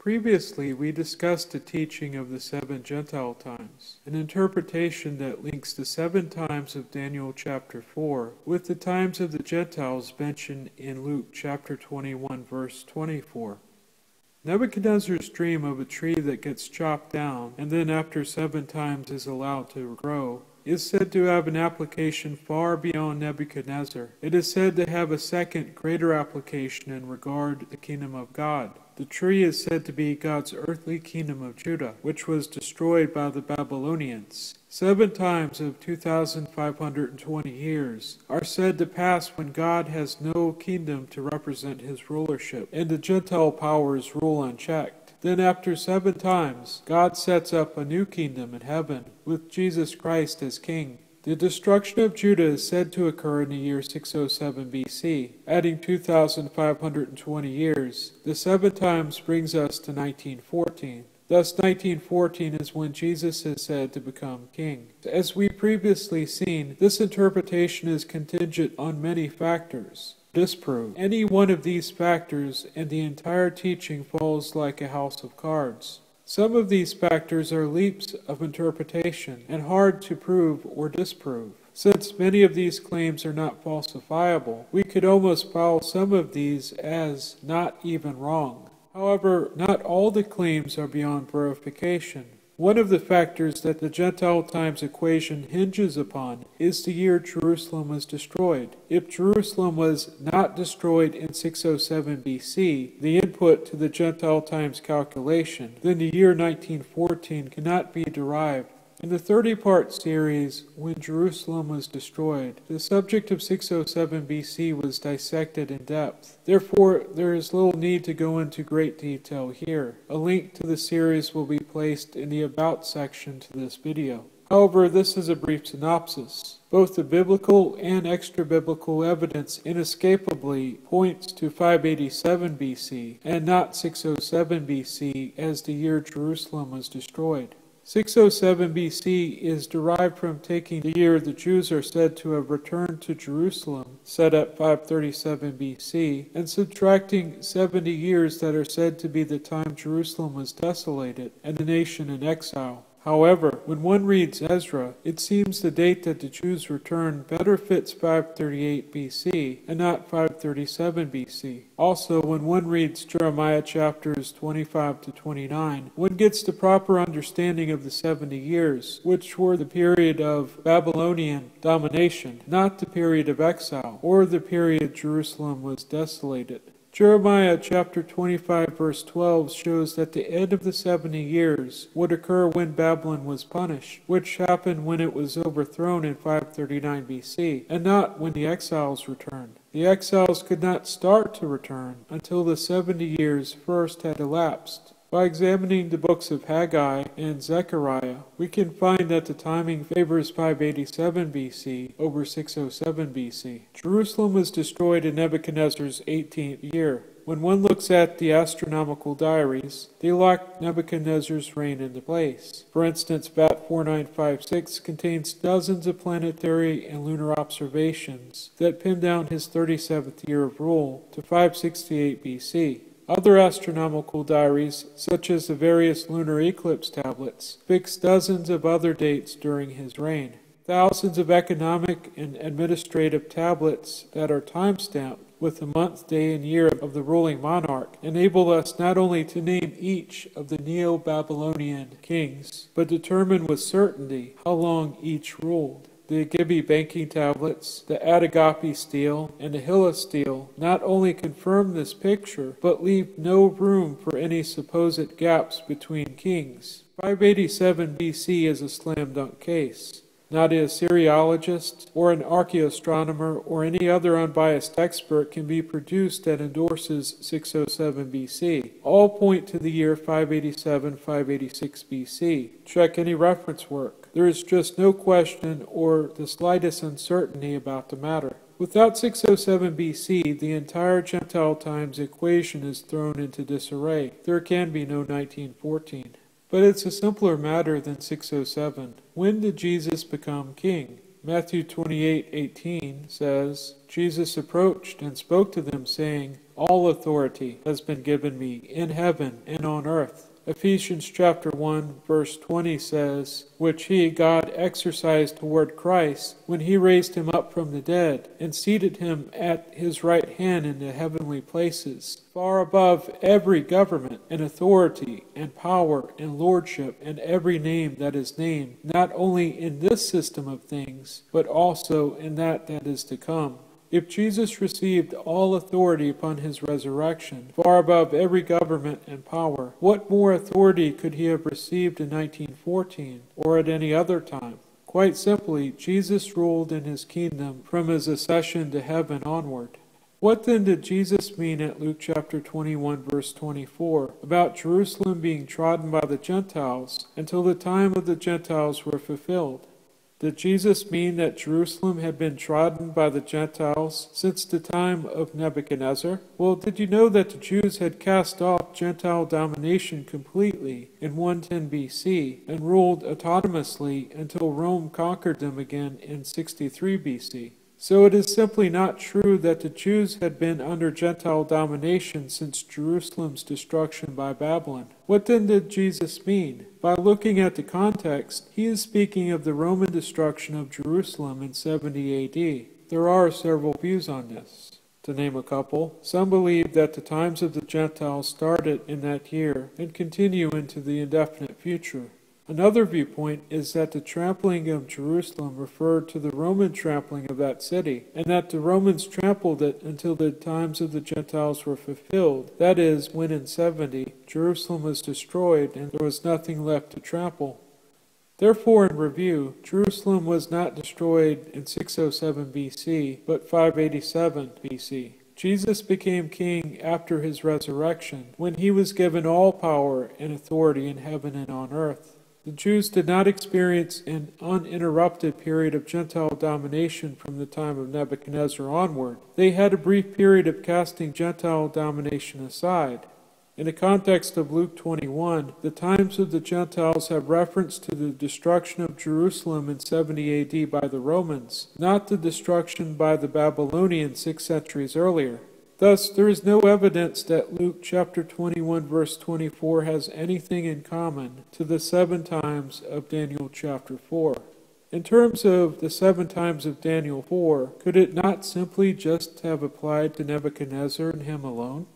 Previously, we discussed the teaching of the 7 Gentile times, an interpretation that links the 7 times of Daniel chapter 4 with the times of the Gentiles mentioned in Luke chapter 21 verse 24. Nebuchadnezzar's dream of a tree that gets chopped down and then after 7 times is allowed to grow is said to have an application far beyond Nebuchadnezzar. It is said to have a second, greater application in regard to the kingdom of God. The tree is said to be God's earthly kingdom of Judah, which was destroyed by the Babylonians. 7 times of 2,520 years are said to pass when God has no kingdom to represent his rulership, and the Gentile powers rule unchecked. Then after 7 times, God sets up a new kingdom in heaven, with Jesus Christ as king. The destruction of Judah is said to occur in the year 607 BC, adding 2,520 years. The 7 times brings us to 1914. Thus 1914 is when Jesus is said to become king. As we previously seen, this interpretation is contingent on many factors. Disprove any one of these factors and the entire teaching falls like a house of cards. Some of these factors are leaps of interpretation and hard to prove or disprove. Since many of these claims are not falsifiable, we could almost file some of these as not even wrong. However, not all the claims are beyond verification. One of the factors that the Gentile Times equation hinges upon is the year Jerusalem was destroyed. If Jerusalem was not destroyed in 607 BC, the input to the Gentile Times calculation, then the year 1914 cannot be derived. In the 30-part series, When Jerusalem Was Destroyed, the subject of 607 BC was dissected in depth. Therefore, there is little need to go into great detail here. A link to the series will be placed in the About section to this video. However, this is a brief synopsis. Both the biblical and extra-biblical evidence inescapably points to 587 BC and not 607 BC as the year Jerusalem was destroyed. 607 BC is derived from taking the year the Jews are said to have returned to Jerusalem, set at 537 BC, and subtracting 70 years that are said to be the time Jerusalem was desolated and the nation in exile. However, when one reads Ezra, it seems the date that the Jews returned better fits 538 BC and not 537 BC. Also, when one reads Jeremiah chapters 25 to 29, one gets the proper understanding of the 70 years, which were the period of Babylonian domination, not the period of exile, or the period Jerusalem was desolated. Jeremiah chapter 25 verse 12 shows that the end of the 70 years would occur when Babylon was punished, which happened when it was overthrown in 539 BC, and not when the exiles returned. The exiles could not start to return until the 70 years first had elapsed. By examining the books of Haggai and Zechariah, we can find that the timing favors 587 BC over 607 BC. Jerusalem was destroyed in Nebuchadnezzar's 18th year. When one looks at the astronomical diaries, they lock Nebuchadnezzar's reign into place. For instance, BAT 4956 contains dozens of planetary and lunar observations that pin down his 37th year of rule to 568 BC. Other astronomical diaries, such as the various lunar eclipse tablets, fix dozens of other dates during his reign. Thousands of economic and administrative tablets that are time-stamped with the month, day, and year of the ruling monarch enable us not only to name each of the neo-Babylonian kings, but determine with certainty how long each ruled. The Adda-Goppe banking tablets, the Adda-Goppe stele, and the Hilla stele not only confirm this picture, but leave no room for any supposed gaps between kings. 587 BC is a slam-dunk case. Not a Assyriologist or an archaeoastronomer or any other unbiased expert can be produced that endorses 607 BC. All point to the year 587-586 BC. Check any reference work. There is just no question or the slightest uncertainty about the matter. Without 607 BC, the entire Gentile Times equation is thrown into disarray. There can be no 1914. But it's a simpler matter than 607. When did Jesus become king? Matthew 28:18 says, Jesus approached and spoke to them, saying, All authority has been given me in heaven and on earth. Ephesians chapter 1 verse 20 says, which he, God, exercised toward Christ when he raised him up from the dead and seated him at his right hand in the heavenly places, far above every government and authority and power and lordship and every name that is named, not only in this system of things, but also in that is to come. If Jesus received all authority upon his resurrection, far above every government and power, what more authority could he have received in 1914 or at any other time? Quite simply, Jesus ruled in his kingdom from his ascension to heaven onward. What then did Jesus mean at Luke chapter 21 verse 24 about Jerusalem being trodden by the Gentiles until the time of the Gentiles were fulfilled? Did Jesus mean that Jerusalem had been trodden by the Gentiles since the time of Nebuchadnezzar? Well, did you know that the Jews had cast off Gentile domination completely in 110 BC and ruled autonomously until Rome conquered them again in 63 BC? So it is simply not true that the Jews had been under Gentile domination since Jerusalem's destruction by Babylon. What then did Jesus mean? By looking at the context, he is speaking of the Roman destruction of Jerusalem in 70 AD. There are several views on this. To name a couple, some believe that the times of the Gentiles started in that year and continue into the indefinite future. Another viewpoint is that the trampling of Jerusalem referred to the Roman trampling of that city, and that the Romans trampled it until the times of the Gentiles were fulfilled. That is, when in 70, Jerusalem was destroyed and there was nothing left to trample. Therefore, in review, Jerusalem was not destroyed in 607 BC, but 587 BC. Jesus became king after his resurrection, when he was given all power and authority in heaven and on earth. The Jews did not experience an uninterrupted period of Gentile domination from the time of Nebuchadnezzar onward. They had a brief period of casting Gentile domination aside. In the context of Luke 21, the times of the Gentiles have reference to the destruction of Jerusalem in 70 AD by the Romans, not the destruction by the Babylonians 6 centuries earlier. Thus, there is no evidence that Luke chapter 21 verse 24 has anything in common to the 7 times of Daniel chapter 4. In terms of the 7 times of Daniel 4, could it not simply just have applied to Nebuchadnezzar and him alone?